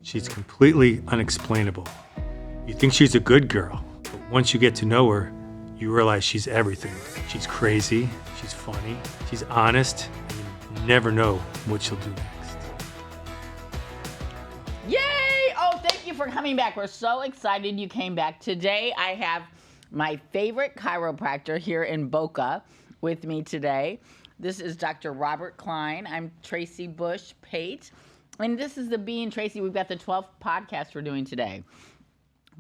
She's completely unexplainable. You think she's a good girl, but once you get to know her, you realize she's everything. She's crazy, she's funny, she's honest, and you never know what she'll do next. Yay! Oh, thank you for coming back. We're so excited you came back. Today I have my favorite chiropractor here in Boca with me today. This is Dr. Robert Klein. I'm Tracy Bush Pate. And this is the Being Tracy. We've got the 12th podcast we're doing today.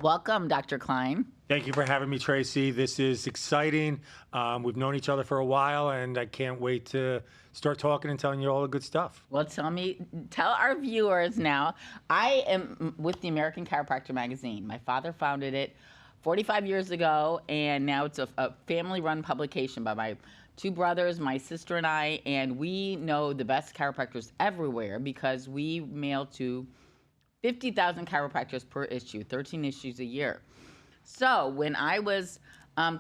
Welcome, Dr. Klein. Thank you for having me, Tracy. This is exciting. We've known each other for a while, and I can't wait to start talking and telling you all the good stuff. Well, tell our viewers now. I am with the American Chiropractor magazine. My father founded it 45 years ago, and now it's a family-run publication by my two brothers, my sister and I, and we know the best chiropractors everywhere because we mail to 50,000 chiropractors per issue, 13 issues a year. So when I was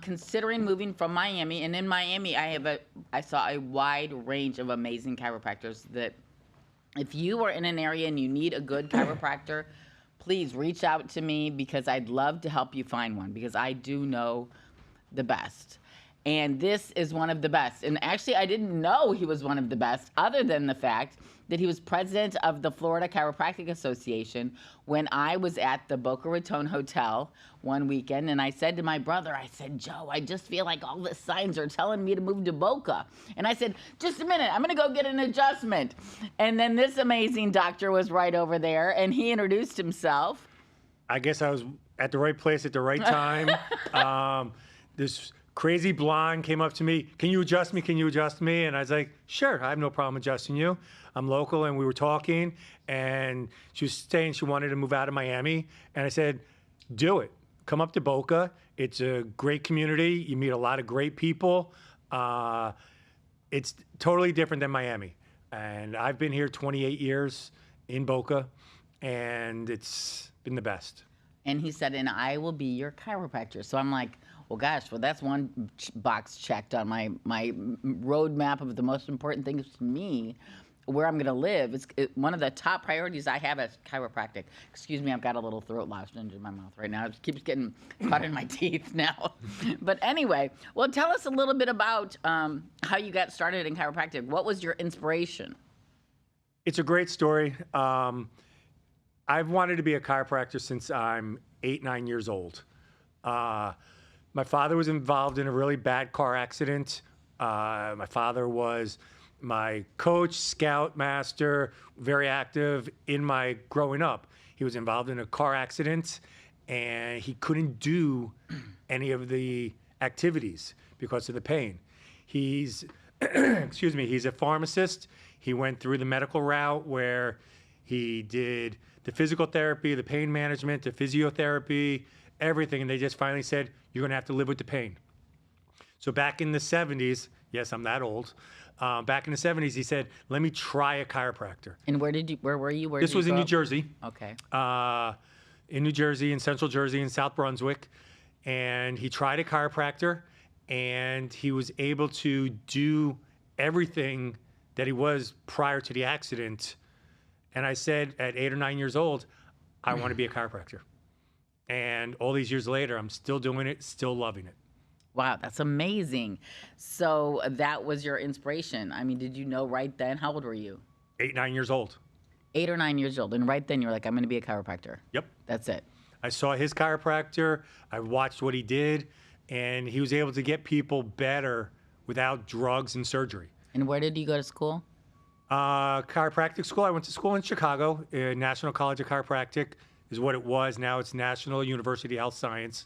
considering moving from Miami, and in Miami I saw a wide range of amazing chiropractors that if you are in an area and you need a good chiropractor, please reach out to me because I'd love to help you find one because I do know the best. And this is one of the best. And actually, I didn't know he was one of the best other than the fact that he was president of the Florida Chiropractic Association when I was at the Boca Raton Hotel one weekend. And I said to my brother, I said, Joe, I just feel like all the signs are telling me to move to Boca. And I said, just a minute, I'm going to go get an adjustment. And then this amazing doctor was right over there, and he introduced himself. I guess I was at the right place at the right time. This crazy blonde came up to me, can you adjust me? Can you adjust me? And I was like, sure, I have no problem adjusting you. I'm local. And we were talking, and she was saying she wanted to move out of Miami. And I said, do it. Come up to Boca. It's a great community. You meet a lot of great people. It's totally different than Miami. And I've been here 28 years in Boca, and it's been the best. And he said, and I will be your chiropractor. So I'm like, well, gosh, that's one box checked on my roadmap of the most important things to me, where I'm going to live. It's one of the top priorities I have as chiropractic. Excuse me, I've got a little throat lozenge in my mouth right now. It keeps getting caught in my teeth now. But anyway, well, tell us a little bit about how you got started in chiropractic. What was your inspiration? It's a great story. I've wanted to be a chiropractor since I'm 9 years old. My father was involved in a really bad car accident. My father was my coach, scout master, very active in my growing up. He was involved in a car accident, and he couldn't do any of the activities because of the pain. He's, he's a pharmacist. He went through the medical route where he did the physical therapy, the pain management, the physiotherapy, everything. And they just finally said, you're going to have to live with the pain. So back in the 70s, yes, I'm that old. Back in the 70s, he said, let me try a chiropractor. And where were you? This was in New Jersey. Okay. In New Jersey, in Central Jersey, in South Brunswick. And he tried a chiropractor, and he was able to do everything that he was prior to the accident. And I said, at 8 or 9 years old, I want to be a chiropractor. And all these years later, I'm still doing it, still loving it. Wow, that's amazing. So that was your inspiration. I mean, did you know right then? How old were you? 8, 9 years old. 8 or 9 years old. And right then you're like, I'm going to be a chiropractor. Yep. That's it. I saw his chiropractor. I watched what he did. And he was able to get people better without drugs and surgery. And where did you go to school? Chiropractic school. I went to school in Chicago. National College of Chiropractic is what it was. Now it's National University of Health Science.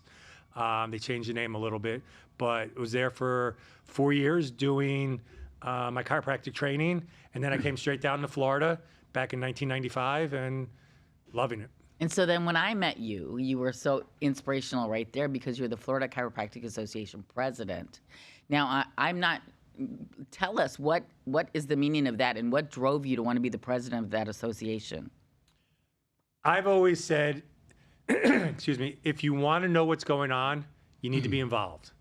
They changed the name a little bit, but I was there for 4 years doing my chiropractic training. And then I came straight down to Florida back in 1995 and loving it. And so then when I met you, you were so inspirational right there because you're the Florida Chiropractic Association president. Now, tell us what is the meaning of that and what drove you to want to be the president of that association? I've always said, if you want to know what's going on, you need to be involved.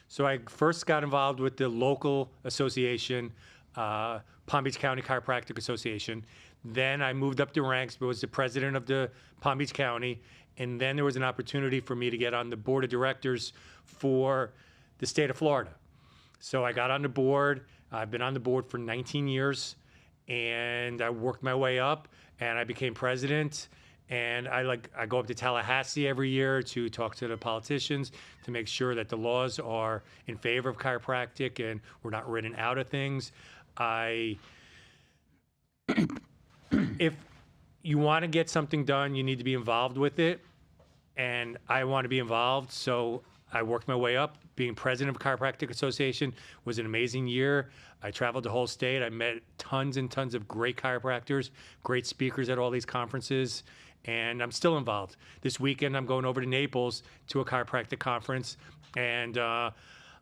So I first got involved with the local association, Palm Beach County Chiropractic Association. Then I moved up the ranks, was the president of the Palm Beach County. And then there was an opportunity for me to get on the board of directors for the state of Florida. So I got on the board. I've been on the board for 19 years, and I worked my way up, and I became president. And I go up to Tallahassee every year to talk to the politicians to make sure that the laws are in favor of chiropractic and we're not written out of things. If you want to get something done, you need to be involved with it. And I want to be involved, so I worked my way up. Being president of Chiropractic Association was an amazing year. I traveled the whole state. I met tons and tons of great chiropractors, great speakers at all these conferences, and I'm still involved. This weekend, I'm going over to Naples to a chiropractic conference, and I'm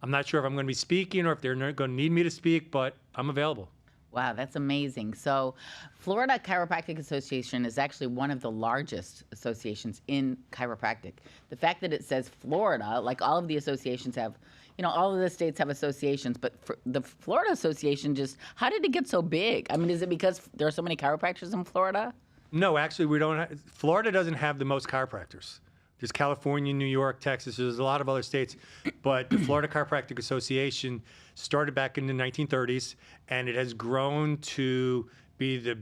not sure if I'm going to be speaking or if they're going to need me to speak, but I'm available. Wow, that's amazing. So Florida Chiropractic Association is actually one of the largest associations in chiropractic. The fact that it says Florida, like all of the associations have, all of the states have associations, but for the Florida Association how did it get so big? I mean, is it because there are so many chiropractors in Florida? No, actually, we don't. Florida doesn't have the most chiropractors. There's California, New York, Texas. There's a lot of other states. But the Florida Chiropractic Association started back in the 1930s, and it has grown to be the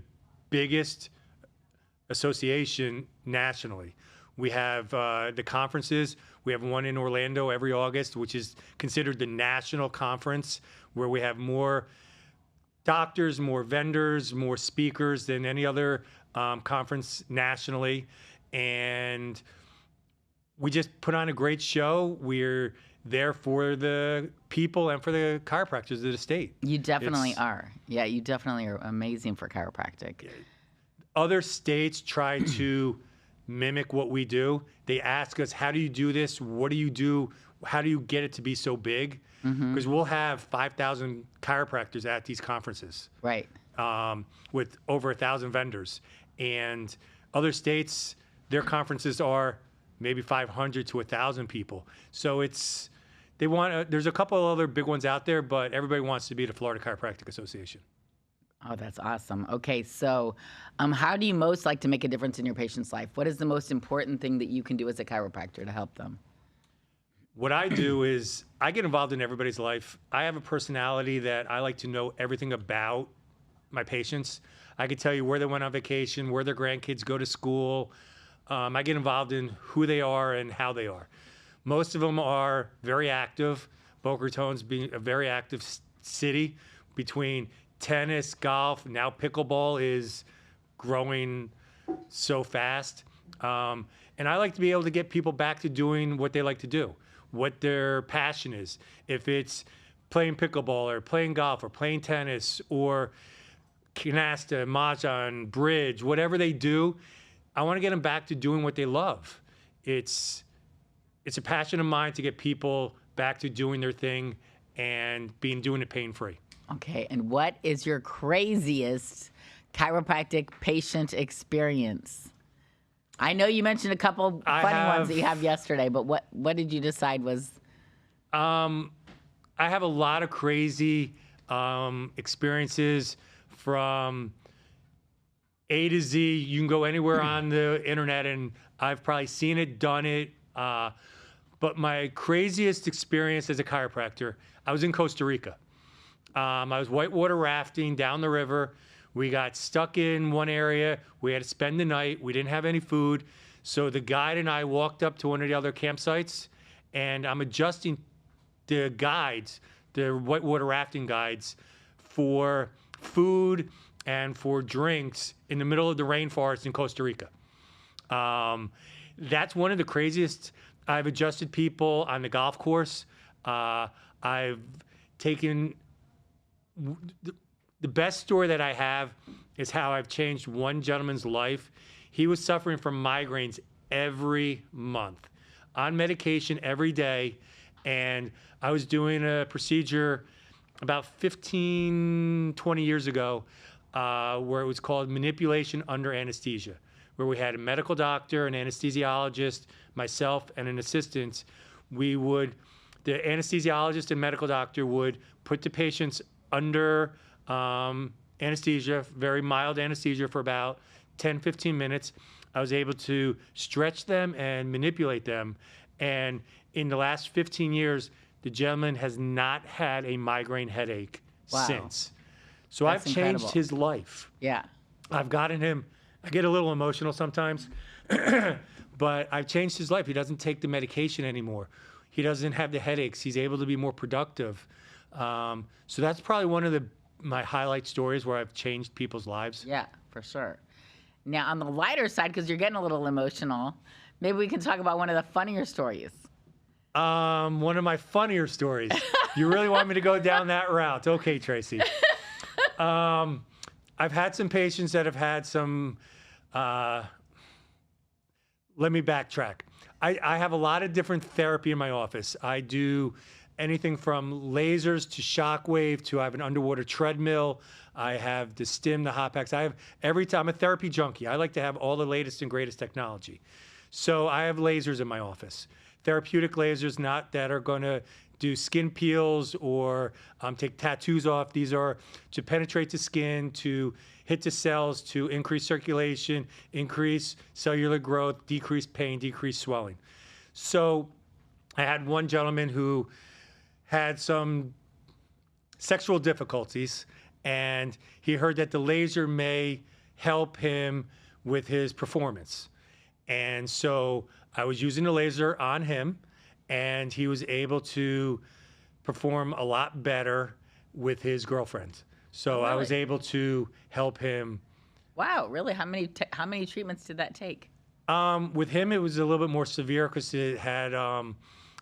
biggest association nationally. We have the conferences. We have one in Orlando every August, which is considered the national conference, where we have more doctors, more vendors, more speakers than any other conference nationally. And we just put on a great show. We're there for the people and for the chiropractors of the state. You definitely are. Yeah, you definitely are amazing for chiropractic. Other states try to mimic what we do. They ask us, how do you do this? What do you do? How do you get it to be so big? Because we'll have 5,000 chiropractors at these conferences. Right. With over 1,000 vendors. And other states, their conferences are maybe 500 to 1,000 people. So there's a couple of other big ones out there, but everybody wants to be the Florida Chiropractic Association. Oh, that's awesome. Okay, so how do you most like to make a difference in your patient's life? What is the most important thing that you can do as a chiropractor to help them? What I do is I get involved in everybody's life. I have a personality that I like to know everything about my patients. I can tell you where they went on vacation, where their grandkids go to school. I get involved in who they are and how they are. Most of them are very active. Boca Raton's being a very active city between tennis, golf, now pickleball is growing so fast. And I like to be able to get people back to doing what they like to do, what their passion is. If it's playing pickleball or playing golf or playing tennis or canasta, mahjong, bridge, whatever they do, I want to get them back to doing what they love. It's a passion of mine to get people back to doing their thing and doing it pain-free. Okay, and what is your craziest chiropractic patient experience? I know you mentioned a couple funny ones that you have yesterday, but what did you decide was? I have a lot of crazy experiences from A to Z. You can go anywhere on the internet, and I've probably seen it, done it. But my craziest experience as a chiropractor, I was in Costa Rica. I was whitewater rafting down the river. We got stuck in one area. We had to spend the night. We didn't have any food. So the guide and I walked up to one of the other campsites, and I'm adjusting the guides, the whitewater rafting guides, for food and for drinks in the middle of the rainforest in Costa Rica. That's one of the craziest. I've adjusted people on the golf course. I've taken the best story that I have is how I've changed one gentleman's life. He was suffering from migraines every month, on medication every day, and I was doing a procedure about 15, 20 years ago where it was called manipulation under anesthesia, where we had a medical doctor, an anesthesiologist, myself, and an assistant. The anesthesiologist and medical doctor would put the patients under anesthesia, very mild anesthesia for about 10, 15 minutes. I was able to stretch them and manipulate them. And in the last 15 years, the gentleman has not had a migraine headache since. So That's I've changed incredible. his life. Yeah. I've gotten him, I get a little emotional sometimes, but I've changed his life. He doesn't take the medication anymore. He doesn't have the headaches. He's able to be more productive. So that's probably one of my highlight stories where I've changed people's lives. Yeah, for sure. Now, on the lighter side, because you're getting a little emotional, maybe we can talk about one of the funnier stories. One of my funnier stories. You really want me to go down that route? Okay, Tracy. I've had some patients that have had some, let me backtrack. I have a lot of different therapy in my office. I do anything from lasers to shockwave to I have an underwater treadmill. I have the stim, the hot packs. I'm a therapy junkie. I like to have all the latest and greatest technology. So I have lasers in my office. Therapeutic lasers, not that are going to do skin peels or take tattoos off. These are to penetrate the skin, to hit the cells, to increase circulation, increase cellular growth, decrease pain, decrease swelling. So I had one gentleman who had some sexual difficulties, and he heard that the laser may help him with his performance. And so I was using the laser on him, and he was able to perform a lot better with his girlfriend. So I was able to help him. Wow, really? How many treatments did that take? With him, it was a little bit more severe because it had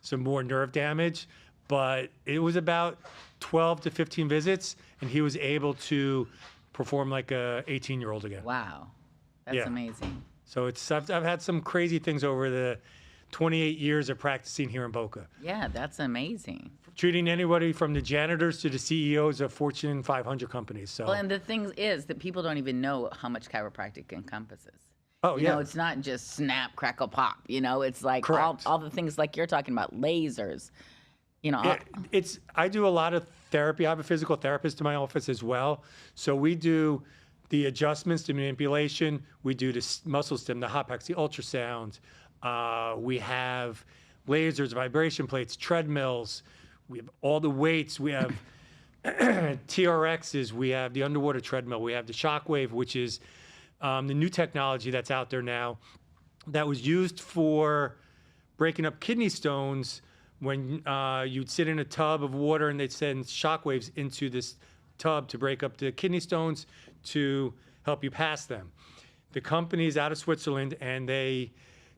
some more nerve damage, but it was about 12 to 15 visits, and he was able to perform like a 18-year-old again. Wow, that's amazing. So I've had some crazy things over the 28 years of practicing here in Boca. Yeah, that's amazing. Treating anybody from the janitors to the CEOs of Fortune 500 companies. So. Well, and the thing is that people don't even know how much chiropractic encompasses. Oh, You know, it's not just snap, crackle, pop. You know, it's like all the things like you're talking about, lasers. You know, I do a lot of therapy. I have a physical therapist in my office as well. So we do the adjustments, the manipulation. We do the muscle stim, the hot packs, the ultrasound. We have lasers, vibration plates, treadmills. We have all the weights. We have TRXs. We have the underwater treadmill. We have the shockwave, which is the new technology that's out there now that was used for breaking up kidney stones when you'd sit in a tub of water and they'd send shockwaves into this tub to break up the kidney stones to help you pass them. The company's out of Switzerland, and they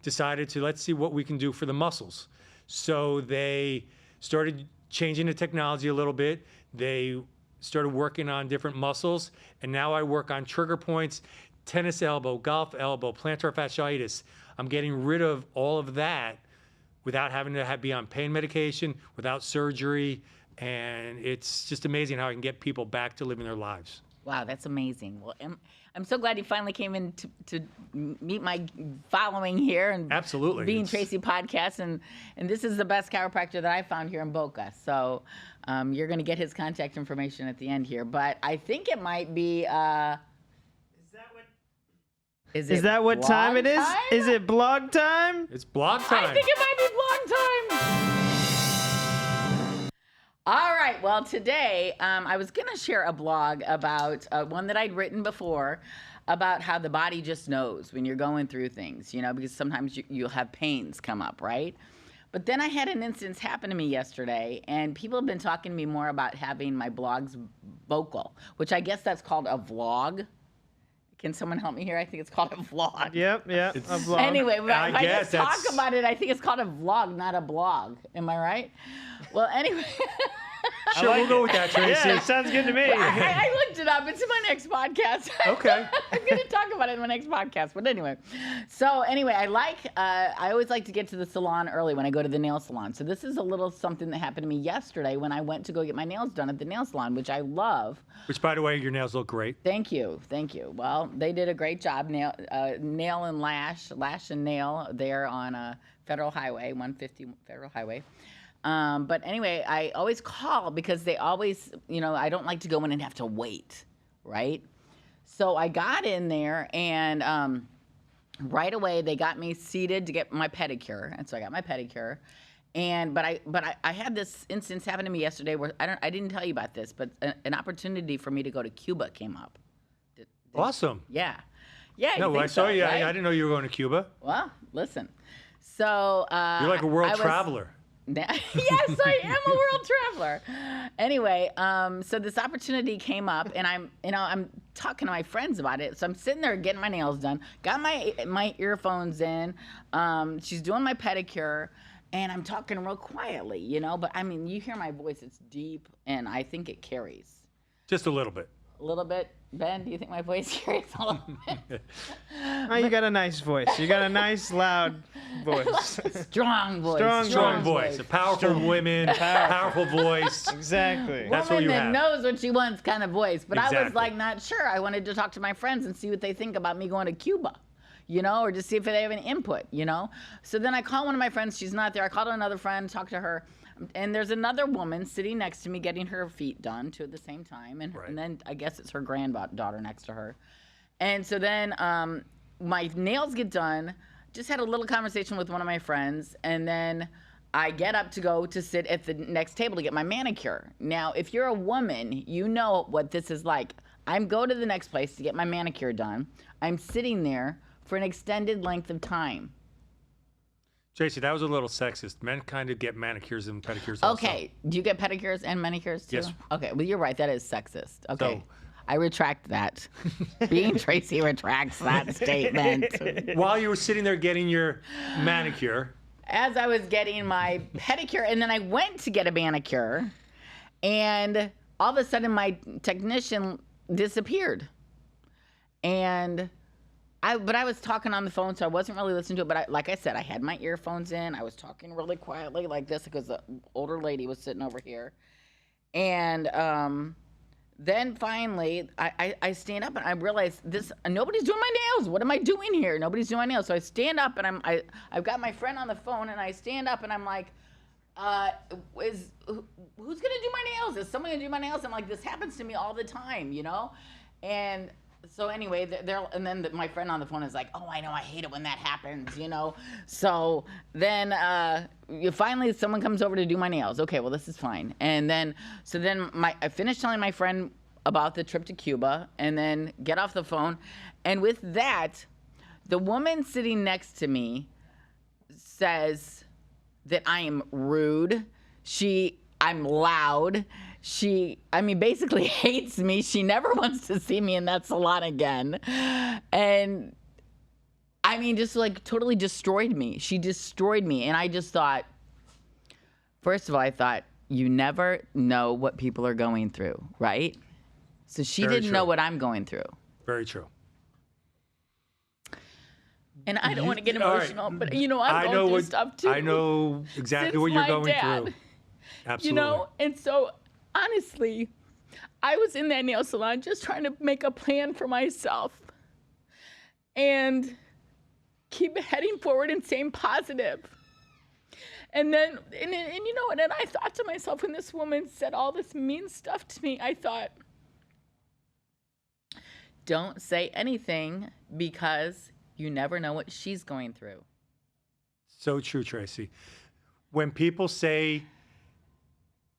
decided to let's see what we can do for the muscles. So they started changing the technology a little bit. They started working on different muscles, and now I work on trigger points, tennis elbow, golf elbow, plantar fasciitis. I'm getting rid of all of that without having to be on pain medication, without surgery, and it's just amazing how I can get people back to living their lives. Wow, that's amazing. Well, I'm so glad you finally came in to meet my following here and absolutely Being Tracy podcast, and this is the best chiropractor that I found here in Boca. So you're going to get his contact information at the end here, but I think it might be. Is that what time it is? Is it blog time? It's blog time. I think it might be blog time. All right. Well, today I was going to share a blog about one that I'd written before about how the body just knows when you're going through things, you know, because sometimes you'll have pains come up, right? But then I had an instance happen to me yesterday, and people have been talking to me more about having my blogs vocal, which I guess that's called a vlog. Can someone help me here? I think it's called a vlog. Yep, a vlog. Anyway, if I guess just talk about it, I think it's called a vlog, not a blog. Am I right? Well, anyway. Sure, we'll go with that, Tracy. Yeah, sounds good to me. I looked it up. It's in my next podcast. Okay. I'm going to talk about it in my next podcast. But anyway. So anyway, I always like to get to the salon early when I go to the nail salon. So this is a little something that happened to me yesterday when I went to go get my nails done at the nail salon, which I love. Which, by the way, your nails look great. Thank you. Thank you. Well, they did a great job. Nail and lash and nail there on Federal Highway, 150 Federal Highway. But anyway, I always call because they always, you know, I don't like to go in and have to wait. right? So I got in there, and right away they got me seated to get my pedicure, and so I got my pedicure. And I had this instance happen to me yesterday where I didn't tell you about this, but an opportunity for me to go to Cuba came up. Awesome. Yeah. Yeah. No, I saw you. I didn't know you were going to Cuba. Well, listen. So You're like a world traveler. Yes, I am a world traveler. Anyway, so this opportunity came up, and I'm talking to my friends about it. So I'm sitting there getting my nails done, got my earphones in. She's doing my pedicure, and I'm talking real quietly, But I mean, you hear my voice; it's deep, and I think it carries. Just a little bit. A little bit. Ben, do you think my voice carries a little bit? Oh, you got a nice voice. You got a nice, loud voice. Strong voice. Strong voice. A powerful woman, powerful voice. Exactly. That's what Woman you that have. knows what she wants kind of voice. But I was Exactly. like not sure. I wanted to talk to my friends and see what they think about me going to Cuba, or just see if they have any input, So then I call one of my friends. She's not there. I called another friend, talked to her. And there's another woman sitting next to me getting her feet done too at the same time. And then I guess it's her granddaughter next to her. And so then my nails get done. Just had a little conversation with one of my friends. And then I get up to go to sit at the next table to get my manicure. Now, if you're a woman, you know what this is like. I go to the next place to get my manicure done. I'm sitting there for an extended length of time. Tracy, that was a little sexist. Men kind of get manicures and pedicures also. Okay. Do you get pedicures and manicures too? Yes. Okay. Well, you're right. That is sexist. Okay. So- I retract that. Being Tracy retracts that statement. While you were sitting there getting your manicure, As I was getting my pedicure, and then I went to get a manicure, and all of a sudden my technician disappeared. But I was talking on the phone, so I wasn't really listening to it. But like I said, I had my earphones in. I was talking really quietly like this because the older lady was sitting over here. And then finally, I stand up and I realize nobody's doing my nails. What am I doing here? Nobody's doing my nails. So I stand up and I've got my friend on the phone, and I stand up and I'm like, who's gonna do my nails? Is someone gonna do my nails? I'm like, this happens to me all the time, And so anyway, and then my friend on the phone is like, "Oh, I know, I hate it when that happens," So then, finally, someone comes over to do my nails. Okay, well, this is fine. And then, I finished telling my friend about the trip to Cuba, and then get off the phone. And with that, the woman sitting next to me says that I am rude. I'm loud. She basically hates me. She never wants to see me in that salon again. And just like totally destroyed me. She destroyed me. And I just thought, first of all, you never know what people are going through, right? So she Very didn't true. know what I'm going through. very true. And I don't want to get all right. emotional, but I'm going through stuff too. I know exactly Since what you're my going dad. through. Absolutely. And so honestly, I was in that nail salon just trying to make a plan for myself and keep heading forward and staying positive. And then, and I thought to myself, when this woman said all this mean stuff to me, I thought, don't say anything because you never know what she's going through. So true, Tracy. When people say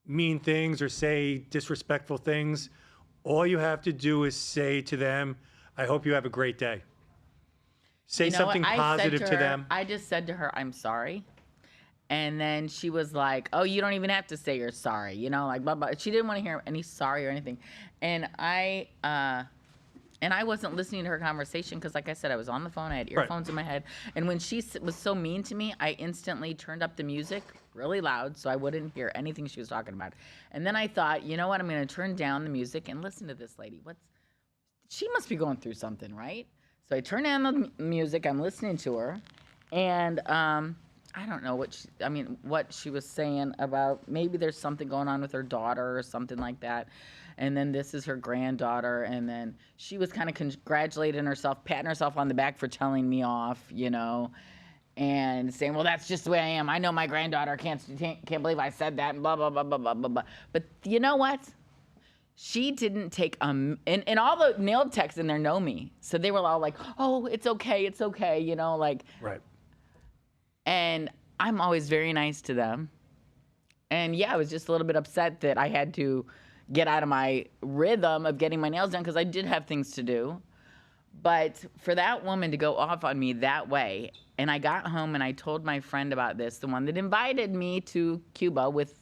mean things or say disrespectful things, all you have to do is say to them, I hope you have a great day. Say something positive to them. I just said to her, I'm sorry. And then she was like, oh, you don't even have to say you're sorry. Like, blah, blah. She didn't want to hear any sorry or anything. And I wasn't listening to her conversation because, like I said, I was on the phone. I had earphones in my head. And when she was so mean to me, I instantly turned up the music really loud so I wouldn't hear anything she was talking about. And then I thought, you know what? I'm going to turn down the music and listen to this lady. She must be going through something, right? So I turned down the music. I'm listening to her. And I don't know what she was saying about maybe there's something going on with her daughter or something like that. And then this is her granddaughter. And then she was kind of congratulating herself, patting herself on the back for telling me off, and saying, well, that's just the way I am. I know my granddaughter can't believe I said that and blah, blah, blah, blah, blah, blah, blah. But you know what? she didn't take and all the nail techs in there know me, so they were all like, "Oh, it's okay," you know, like. Right. And I'm always very nice to them. And yeah, I was just a little bit upset that I had to get out of my rhythm of getting my nails done because I did have things to do. But for that woman to go off on me that way, and I got home and I told my friend about this, the one that invited me to Cuba with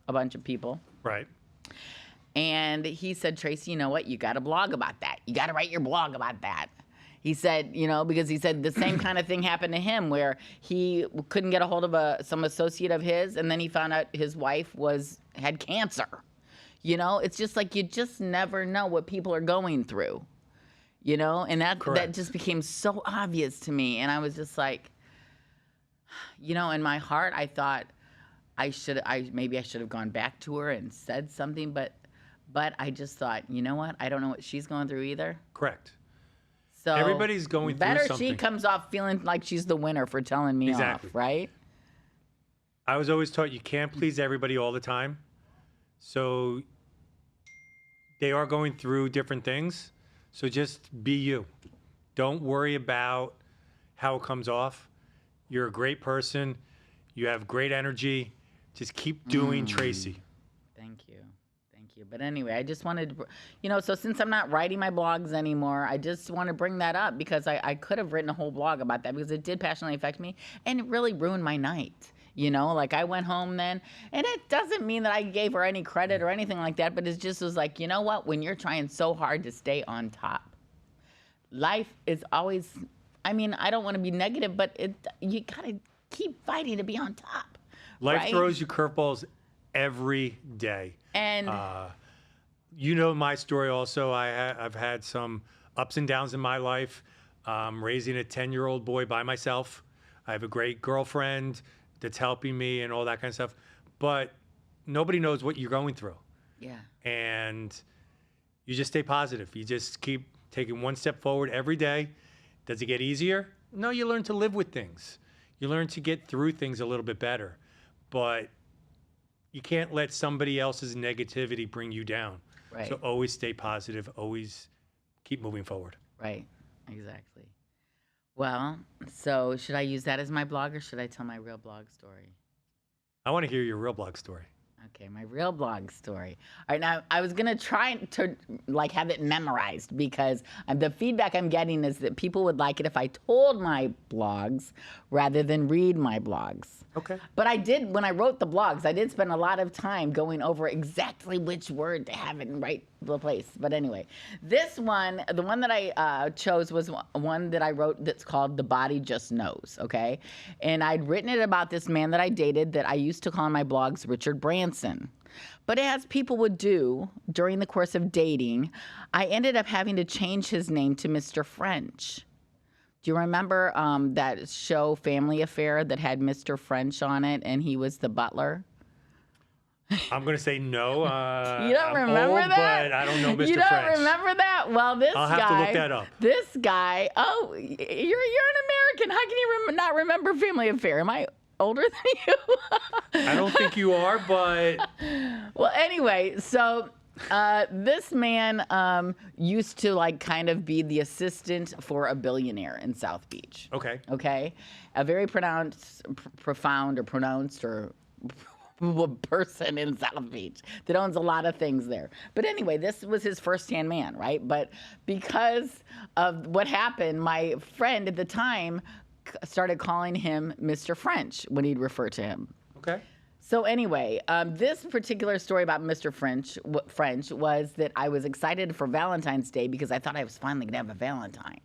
a bunch of people. Right. And he said, Tracy, you know what? You got to blog about that. You got to write your blog about that. He said, you know, because he said the same kind of thing happened to him where he couldn't get a hold of some associate of his, and then he found out his wife had cancer. You know, it's just like you just never know what people are going through. You know, and that just became so obvious to me. And I was just like, you know, in my heart, I thought maybe I should have gone back to her and said something, but I just thought, you know what? I don't know what she's going through either. Correct. So everybody's going through something. Better she comes off feeling like she's the winner for telling me off, right? I was always taught you can't please everybody all the time. So they are going through different things. So just be you. Don't worry about how it comes off. You're a great person. You have great energy. Just keep doing Tracy. Thank you. Thank you. But anyway, I just wanted to, you know, so since I'm not writing my blogs anymore, I just want to bring that up because I could have written a whole blog about that because it did passionately affect me and it really ruined my night. You know, like I went home then, and it doesn't mean that I gave her any credit or anything like that, but it just was like, you know what? When you're trying so hard to stay on top, life is always, I mean, I don't want to be negative, but you got to keep fighting to be on top. Life throws you curveballs every day. And you know my story also. I've had some ups and downs in my life. Raising a 10-year-old boy by myself. I have a great girlfriend that's helping me and all that kind of stuff. But nobody knows what you're going through. yeah, And you just stay positive. You just keep taking one step forward every day. Does it get easier? No, you learn to live with things. You learn to get through things a little bit better. But you can't let somebody else's negativity bring you down. Right. So always stay positive. Always keep moving forward. right, exactly. Well, so should I use that as my blog or should I tell my real blog story? I want to hear your real blog story. Okay, my real blog story. All right, now I was gonna try to like have it memorized because the feedback I'm getting is that people would like it if I told my blogs rather than read my blogs. Okay. But I did, when I wrote the blogs, I did spend a lot of time going over exactly which word to have it in right place. But anyway, this one, the one that I chose was one that I wrote that's called The Body Just Knows, okay? And I'd written it about this man that I dated that I used to call in my blogs Richard Branson. But as people would do during the course of dating, I ended up having to change his name to Mr. French. Do you remember that show Family Affair that had Mr. French on it and he was the butler? I'm going to say no. You don't remember old, that? But I don't know Mr. You don't French. remember that? Well, this I'll guy. have to look that up. This guy. Oh, you're an American. How can you not remember Family Affair? Am I older than you? I don't think you are, but Well, anyway, so this man used to like kind of be the assistant for a billionaire in South Beach. okay. Okay, a very profound person in South Beach that owns a lot of things there. But anyway, this was his first-hand man, right? But because of what happened, my friend at the time started calling him Mr. French when he'd refer to him. Okay. So anyway, this particular story about Mr. French was that I was excited for Valentine's Day because I thought I was finally going to have a Valentine.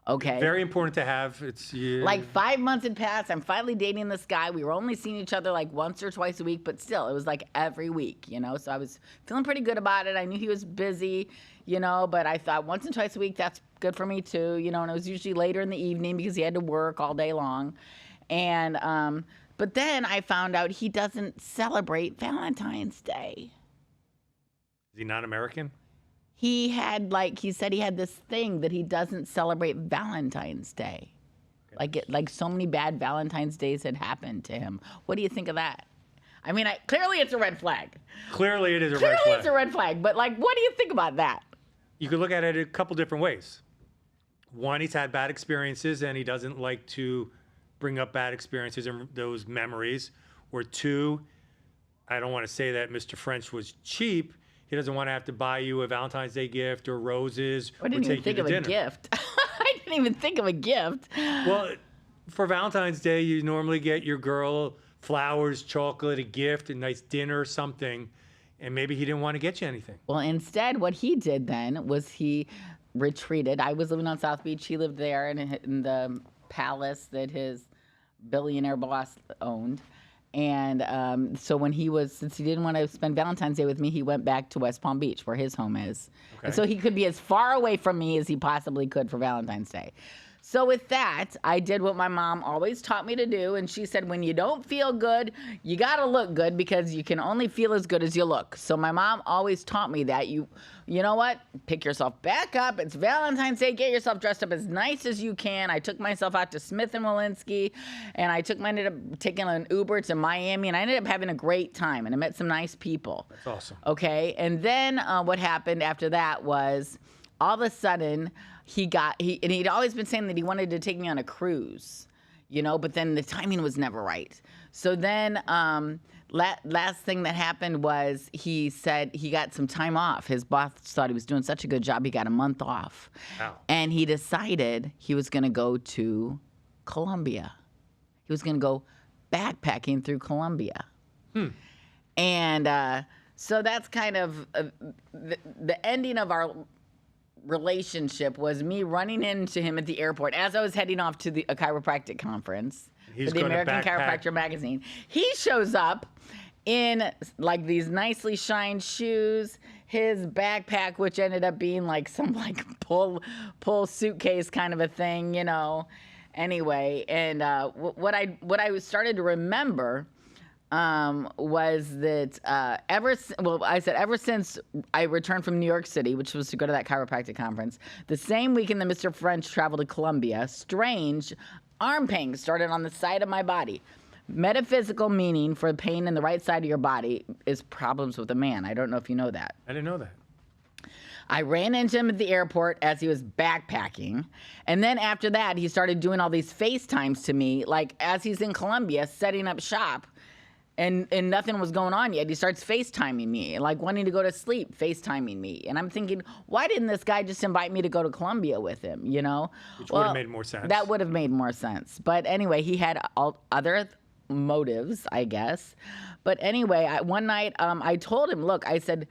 Okay. Very important to have. It's Like 5 months had passed. I'm finally dating this guy. We were only seeing each other like once or twice a week, but still, it was like every week, you know? So I was feeling pretty good about it. I knew he was busy, you know, but I thought once and twice a week, that's good for me too, you know? And it was usually later in the evening because he had to work all day long. And, but then I found out he doesn't celebrate Valentine's Day. Is he not American? He said he had this thing that he doesn't celebrate Valentine's Day. Okay. Like so many bad Valentine's Days had happened to him. What do you think of that? I mean, clearly it's a red flag. Clearly, it is a red Clearly flag. it's a red flag. But like, what do you think about that? You could look at it a couple different ways. One, he's had bad experiences and he doesn't like to bring up bad experiences and those memories. Or two, I don't want to say that Mr. French was cheap. He doesn't want to have to buy you a Valentine's Day gift or roses I or didn't even take think you of to a dinner. gift. I didn't even think of a gift. Well, for Valentine's Day, you normally get your girl flowers, chocolate, a gift, a nice dinner or something. And maybe he didn't want to get you anything. Well, instead, what he did then was he retreated. I was living on South Beach. He lived there in the palace that his billionaire boss owned. And so since he didn't want to spend Valentine's Day with me, he went back to West Palm Beach, where his home is. Okay. And so he could be as far away from me as he possibly could for Valentine's Day. So with that, I did what my mom always taught me to do. And she said, when you don't feel good, you got to look good because you can only feel as good as you look. So my mom always taught me that you know what? Pick yourself back up. It's Valentine's Day. Get yourself dressed up as nice as you can. I took myself out to Smith and Walensky, and I ended up taking an Uber to Miami, and I ended up having a great time, and I met some nice people. That's awesome. Okay, and then what happened after that was all of a sudden and he'd always been saying that he wanted to take me on a cruise, but then the timing was never right. So then last thing that happened was he said he got some time off. His boss thought he was doing such a good job, he got a month off. Wow. And he decided he was going to go to Colombia. He was going to go backpacking through Colombia. And so that's kind of the ending of our relationship was me running into him at the airport as I was heading off to a chiropractic conference He's for the gonna American backpack. Chiropractor magazine. He shows up in like these nicely shined shoes, his backpack, which ended up being like some like pull suitcase kind of a thing, Anyway, and what I started to remember was that ever since I returned from New York City, which was to go to that chiropractic conference, the same weekend that Mr. French traveled to Colombia, strange arm pain started on the side of my body. Metaphysical meaning for pain in the right side of your body is problems with a man. I don't know if you know that. I didn't know that. I ran into him at the airport as he was backpacking. And then after that, he started doing all these FaceTimes to me, like as he's in Colombia setting up shop. And nothing was going on yet. He starts FaceTiming me, like wanting to go to sleep, FaceTiming me. And I'm thinking, why didn't this guy just invite me to go to Colombia with him, Which would have made more sense. That would have made more sense. But anyway, he had other motives, I guess. But anyway, one night I told him, look, I said,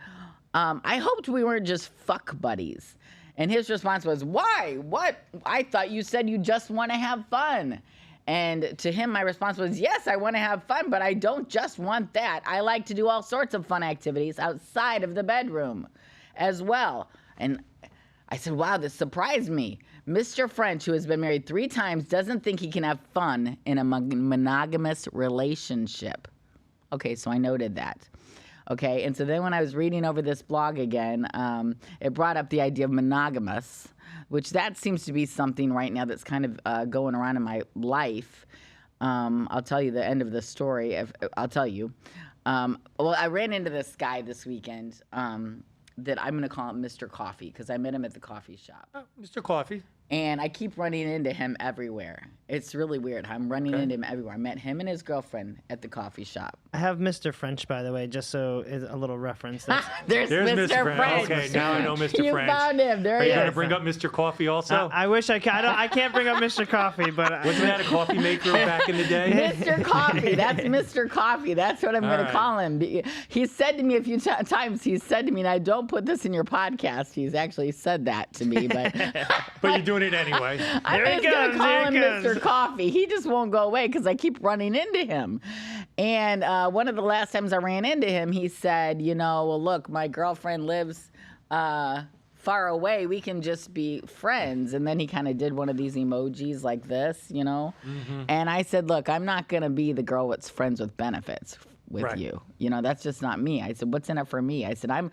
I hoped we weren't just fuck buddies. And his response was, why? What? I thought you said you just want to have fun. And to him, my response was, yes, I want to have fun, but I don't just want that. I like to do all sorts of fun activities outside of the bedroom as well. And I said, wow, this surprised me. Mr. French, who has been married 3 times, doesn't think he can have fun in a monogamous relationship. Okay, so I noted that. Okay, and so then when I was reading over this blog again, it brought up the idea of monogamous, which that seems to be something right now that's kind of going around in my life. I'll tell you the end of the story. I'll tell you. Well, I ran into this guy this weekend that I'm going to call him Mr. Coffee because I met him at the coffee shop. Oh, Mr. Coffee. And I keep running into him everywhere. It's really weird. I'm running Okay. into him everywhere. I met him and his girlfriend at the coffee shop. I have Mr. French, by the way, just so is a little reference. That's, There's Mr. French. Okay, now I know Mr. You French. found him. There Are he you going to is. bring up Mr. Coffee also? I wish I could. I can't bring up Mr. Coffee, but Wasn't that a coffee maker back in the day? Mr. Coffee. That's Mr. Coffee. That's what I'm going All to right. call him. He said to me a few times, he said to me, and I don't put this in your podcast. He's actually said that to me, but But you're doing it anyway. I'm Here he just going to comes, call here him he comes. Mr. Coffee. He just won't go away because I keep running into him. And one of the last times I ran into him, he said, well, look, my girlfriend lives far away. We can just be friends. And then he kind of did one of these emojis like this, And I said, look, I'm not going to be the girl that's friends with benefits with Right. you. That's just not me. I said, what's in it for me? I said, I'm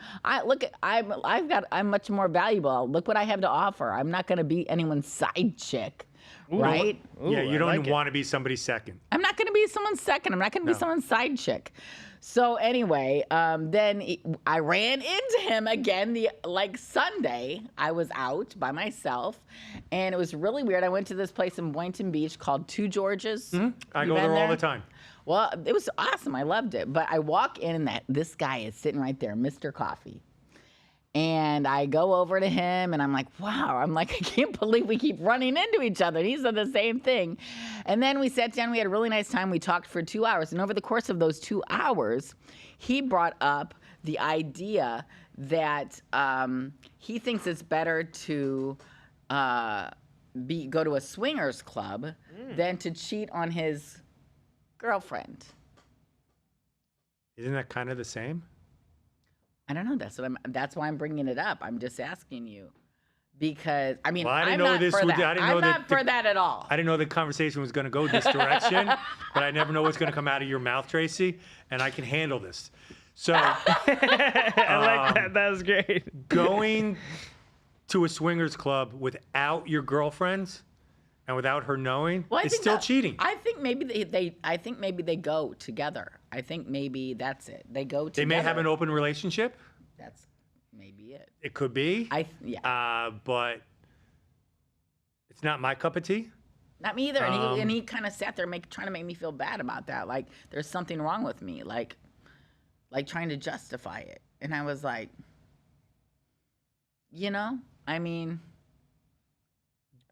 much more valuable. Look what I have to offer. I'm not going to be anyone's side chick right? Ooh, Yeah, you I don't like even it. want to be somebody's second. I'm not going to be someone's second. I'm not going to be No. someone's side chick. So anyway, I ran into him again Sunday. I was out by myself, and it was really weird. I went to this place in Boynton Beach called Two Georges. I You go been there all the time. Well, it was awesome. I loved it. But I walk in, and this guy is sitting right there, Mr. Coffee. And I go over to him and I'm like, wow. I'm like, I can't believe we keep running into each other. And he said the same thing. And then we sat down. We had a really nice time. We talked for 2 hours. And over the course of those 2 hours, he brought up the idea that he thinks it's better to go to a swingers club than to cheat on his girlfriend. Isn't that kind of the same? I don't know. That's why I'm bringing it up. I'm just asking you because I mean, Well, I didn't I'm know not this for would- that. I didn't know I'm that not for that at all. I didn't know the conversation was going to go this direction, but I never know what's going to come out of your mouth, Tracy, and I can handle this. So I like that. That was great. going to a swingers club without your girlfriends and without her knowing Well, I is think still that- cheating. I think maybe I think maybe they go together. I think maybe that's it. They go together. They may have an open relationship. That's maybe it. It could be. Yeah. But it's not my cup of tea. Not me either. And he kind of sat there trying to make me feel bad about that. Like there's something wrong with me. Like trying to justify it. And I was like, I mean,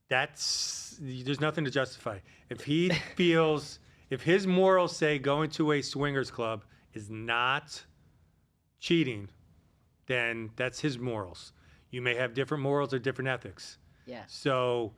There's nothing to justify. If he feels, if his morals say going to a swingers club is not cheating, then that's his morals. You may have different morals or different ethics. yeah. So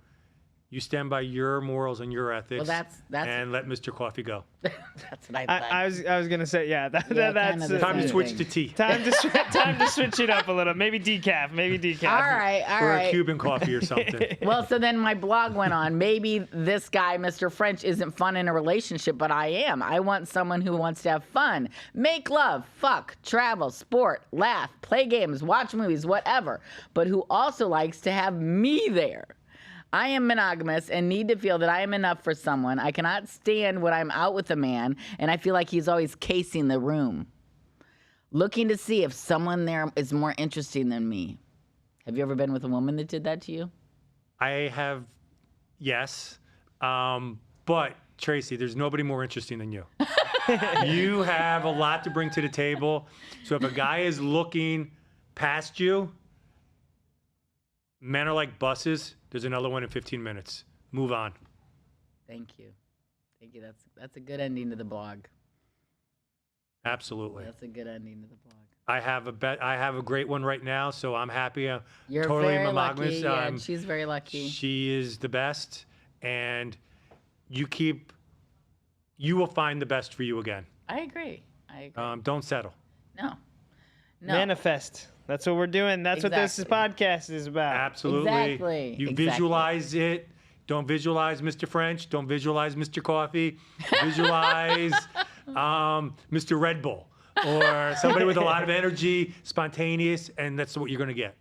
you stand by your morals and your ethics. that's- and let Mr. Coffee go. That's what I thought. I was gonna say Yeah, that's kinda the Time to same switch thing. to tea. time to switch it up a little. Maybe decaf. all right. Or a Cuban coffee or something. Well, so then my blog went on. Maybe this guy, Mr. French, isn't fun in a relationship, but I am. I want someone who wants to have fun, make love, fuck, travel, sport, laugh, play games, watch movies, whatever, but who also likes to have me there. I am monogamous and need to feel that I am enough for someone. I cannot stand when I'm out with a man and I feel like he's always casing the room, looking to see if someone there is more interesting than me. Have you ever been with a woman that did that to you? I have, yes. But Tracy, there's nobody more interesting than you. You have a lot to bring to the table. So if a guy is looking past you, men are like buses. There's another one in 15 minutes. Move on. Thank you. Thank you. That's a good ending to the blog. Absolutely. That's a good ending to the blog. I have a great one right now, so I'm happy. I'm You're totally very monogamous. lucky. Yeah, she's very lucky. She is the best, and you will find the best for you again. I agree. Don't settle. No. Manifest. That's what we're doing. That's what this Exactly. podcast is about. Absolutely. Exactly. You Exactly. visualize it. Don't visualize Mr. French. Don't visualize Mr. Coffee. Visualize Mr. Red Bull or somebody with a lot of energy, spontaneous, and that's what you're going to get.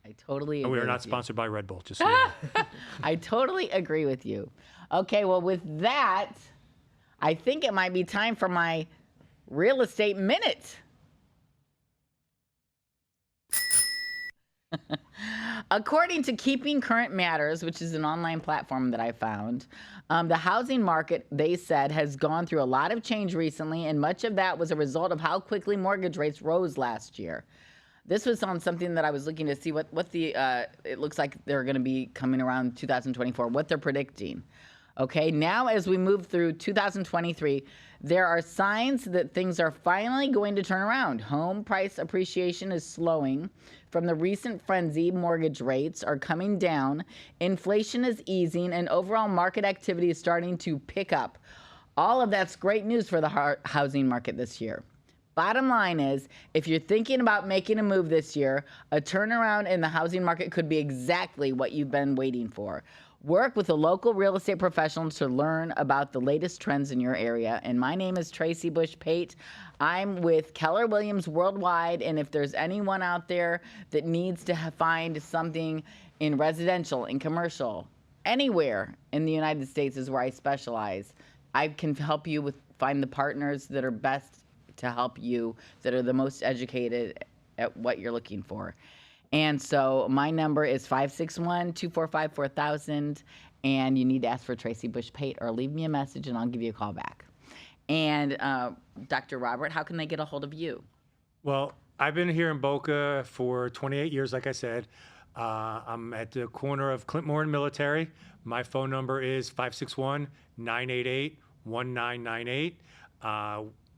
I totally agree. And we are not with you. sponsored by Red Bull, just so you know. I totally agree with you. Okay, well, with that, I think it might be time for my real estate minute. According to Keeping Current Matters, which is an online platform that I found, the housing market, they said, has gone through a lot of change recently, and much of that was a result of how quickly mortgage rates rose last year. This was on something that I was looking to see what it looks like they're going to be coming around 2024, what they're predicting. Okay, now as we move through 2023, there are signs that things are finally going to turn around. Home price appreciation is slowing from the recent frenzy. Mortgage rates are coming down. Inflation is easing, and overall market activity is starting to pick up. All of that's great news for the housing market this year. Bottom line is, if you're thinking about making a move this year, a turnaround in the housing market could be exactly what you've been waiting for. Work with a local real estate professional to learn about the latest trends in your area. And my name is Tracy Bush Pate. I'm with Keller Williams Worldwide. And if there's anyone out there that needs to find something in residential, in commercial, anywhere in the United States is where I specialize. I can help you find the partners that are best to help you, that are the most educated at what you're looking for. And so my number is 561-245-4000, and you need to ask for Tracy Bush-Pate or leave me a message and I'll give you a call back. And Dr. Robert, how can they get a hold of you? Well, I've been here in Boca for 28 years, like I said. I'm at the corner of Clintmore and Military. My phone number is 561-988-1998.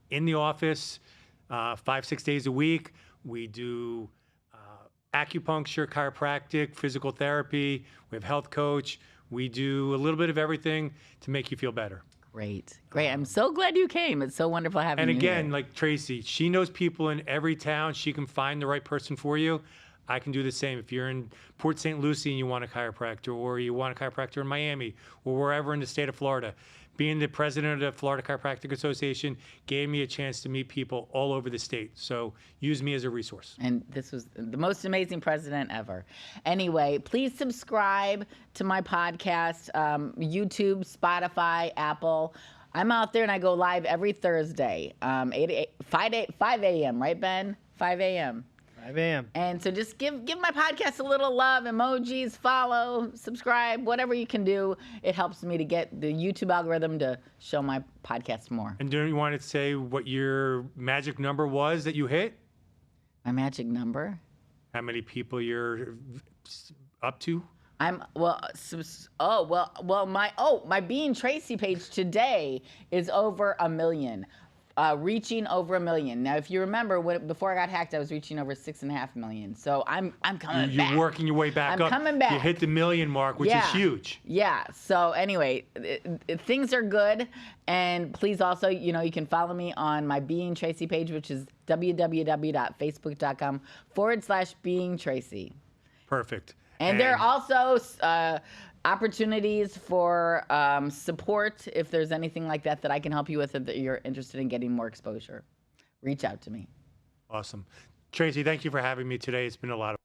In the office, 5-6 days a week. We do acupuncture, chiropractic, physical therapy. We have health coach. We do a little bit of everything to make you feel better. Great. I'm so glad you came. It's so wonderful having you. And again, here. like Tracy, she knows people in every town. She can find the right person for you. I can do the same. If you're in Port St. Lucie and you want a chiropractor, or you want a chiropractor in Miami, or wherever in the state of Florida, being the president of the Florida Chiropractic Association gave me a chance to meet people all over the state. So use me as a resource. And this was the most amazing president ever. Anyway, please subscribe to my podcast, YouTube, Spotify, Apple. I'm out there and I go live every Thursday, 5 a.m., right, Ben? 5 a.m. 5 a.m. And so just give my podcast a little love, emojis, follow, subscribe, whatever you can do. It helps me to get the YouTube algorithm to show my podcast more. And do you want to say what your magic number was that you hit? My magic number? How many people you're up to? My Being Tracy page today is over 1 million. Reaching over 1 million. Now, if you remember, before I got hacked, I was reaching over 6.5 million. So I'm coming back. You're working your way back up. I'm coming back. You hit the 1 million mark, which is huge. Yeah. So anyway, things are good. And please also, you can follow me on my Being Tracy page, which is www.facebook.com/Being Tracy. Perfect. And there are also opportunities for support if there's anything like that I can help you with, if you're interested in getting more exposure. Reach out to me. Awesome. Tracy, thank you for having me today. It's been a lot of